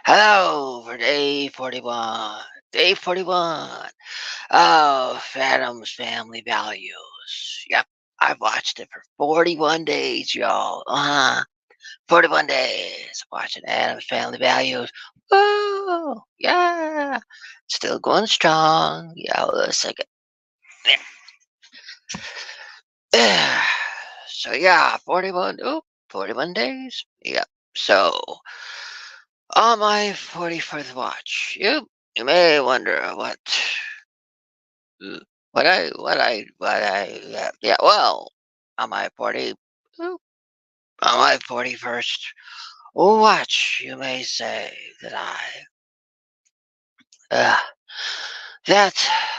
Hello for day 41. Day 41 of Adam's Family Values. Yep, I've watched it for 41 days, y'all. 41 days watching Adam's Family Values. Woo! Yeah! Still going strong. Yeah, let's second. Yeah. So, yeah, 41. Oh, 41 days. Yep. So, on my 41st watch, you may wonder yeah, well, on my 40, on my 41st watch, you may say that uh,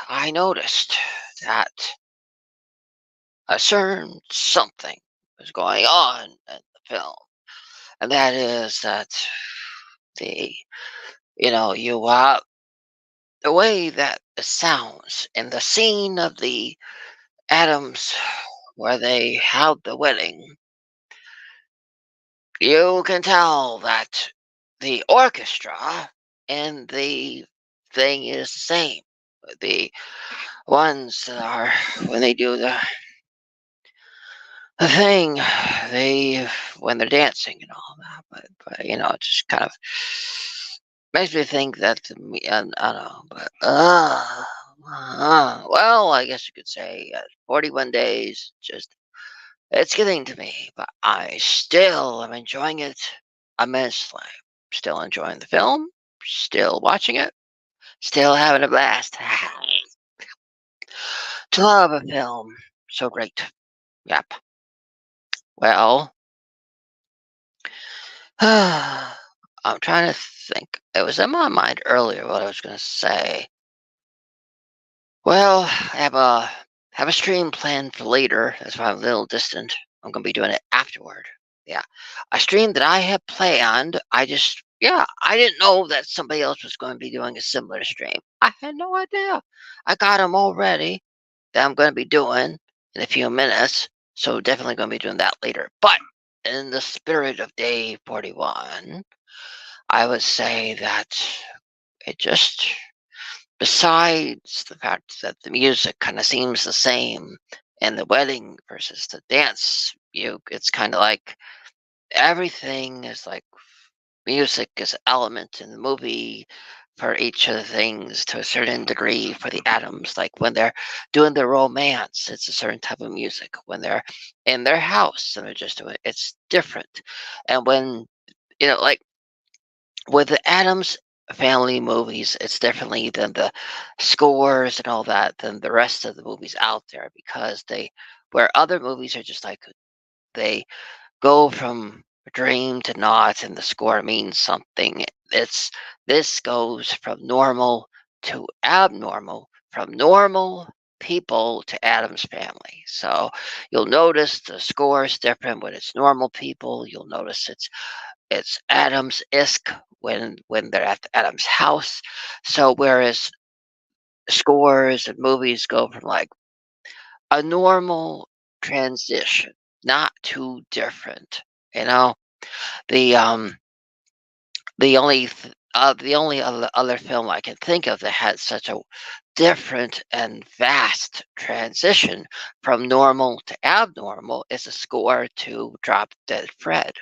I noticed that a certain something was going on in the film, and that is that the, the way that it sounds in the scene of the Adams where they held the wedding, you can tell that the orchestra and the thing is the same. The ones that are when they do the thing, they when they're dancing and all that, but it just kind of makes me think that I don't know, but well, I guess you could say 41 days just it's getting to me, but I still am enjoying it immensely. Still enjoying the film, still watching it, still having a blast. To love a film so great. Yep. Well, I'm trying to think. It was in my mind earlier what I was going to say. Well, I have a stream planned for later. That's why I'm a little distant. I'm gonna be doing it afterward. Yeah, a stream that I have planned. I didn't know that somebody else was going to be doing a similar stream. I had no idea. I got them all ready that I'm going to be doing in a few minutes. So definitely going to be doing that later. But in the spirit of day 41, I would say that it just besides the fact that the music kind of seems the same in the wedding versus the dance, it's kind of like everything is like music is an element in the movie for each of the things to a certain degree for the atoms. Like when they're doing their romance, it's a certain type of music. When they're in their house and they're just doing it's different. And when like with the Adams Family movies, it's differently than the scores and all that than the rest of the movies out there because where other movies are just like they go from dream to not and the score means something. This goes from normal to abnormal, from normal people to Adam's family. So you'll notice the score is different when it's normal people. You'll notice it's Adams-esque when they're at Adam's house. So whereas scores and movies go from like a normal transition, not too different, you know. The the only other film I can think of that had such a different and vast transition from normal to abnormal is a score to Drop Dead Fred.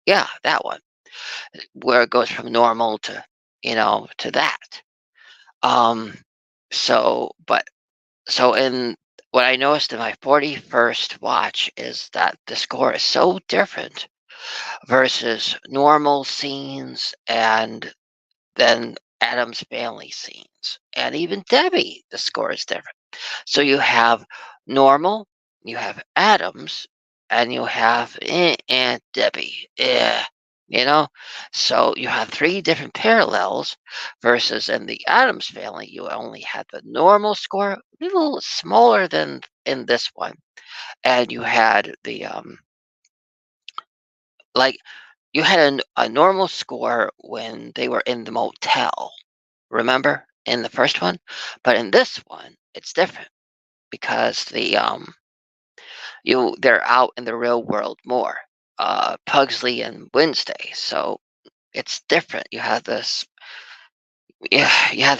Yeah, that one. Where it goes from normal to to that. Um, so in what I noticed in my 41st watch is that the score is so different versus normal scenes and then Adam's family scenes. And even Debbie, the score is different. So you have normal, you have Adams, and you have Aunt Debbie. Yeah, you know? So you have three different parallels versus in the Adams family, you only had the normal score, a little smaller than in this one. And you had like, you had a normal score when they were in the motel, remember? In the first one? But in this one, it's different because they're out in the real world more. Pugsley and Wednesday. So it's different. You have this, yeah, you have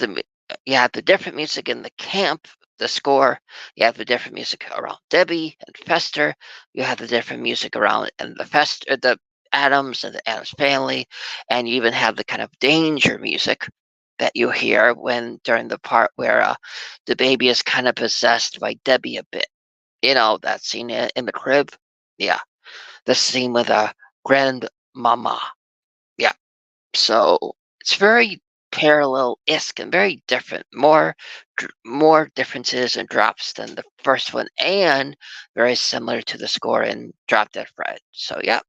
the different music in the camp, the score. You have the different music around Debbie and Fester. You have the different music around and the Adams and the Adams family, and you even have the kind of danger music that you hear when during the part where the baby is kind of possessed by Debbie a bit. You know that scene in the crib. Yeah, the scene with a grandmama. Yeah, so it's very parallel-esque and very different. More differences and drops than the first one, and very similar to the score in Drop Dead Fred. So yeah,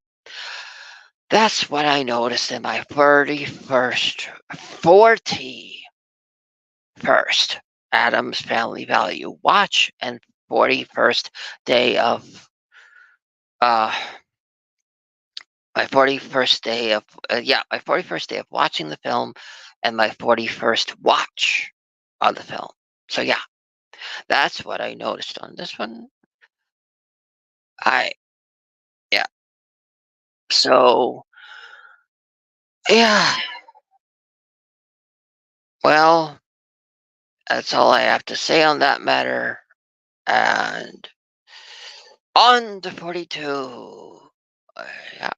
that's what I noticed in my 41st Adams Family Value watch and 41st day of uh my 41st day of watching the film and my 41st watch of the film. So yeah, that's what I noticed on this one. I Yeah. So yeah, well, that's all I have to say on that matter. And on to 42. Yeah.